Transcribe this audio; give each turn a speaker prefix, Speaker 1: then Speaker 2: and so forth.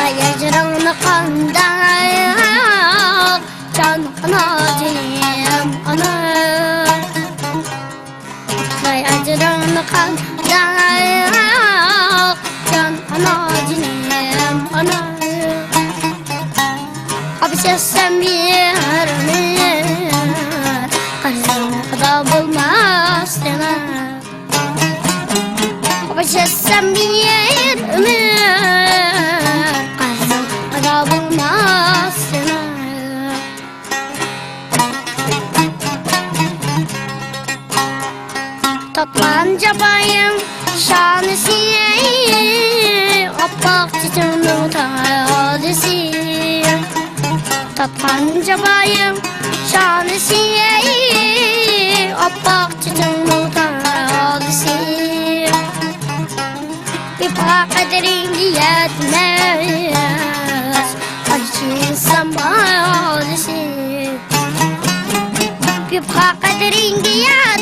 Speaker 1: يجرون قنداق كان قناجيم أنا يجرون قنداق كان قناجيم أنا أبش السمير من قرزم قضاب الماستنا أبش السمير من قرزم قضاب الماستنا Tatlan cabayım şanesi Apak çiçeğinin tadesi Tatlan cabayım şanesi Apak çiçeğinin tadesi Bir pakadrin yetmez Ayşin samadesi Bir pakadrin yetmez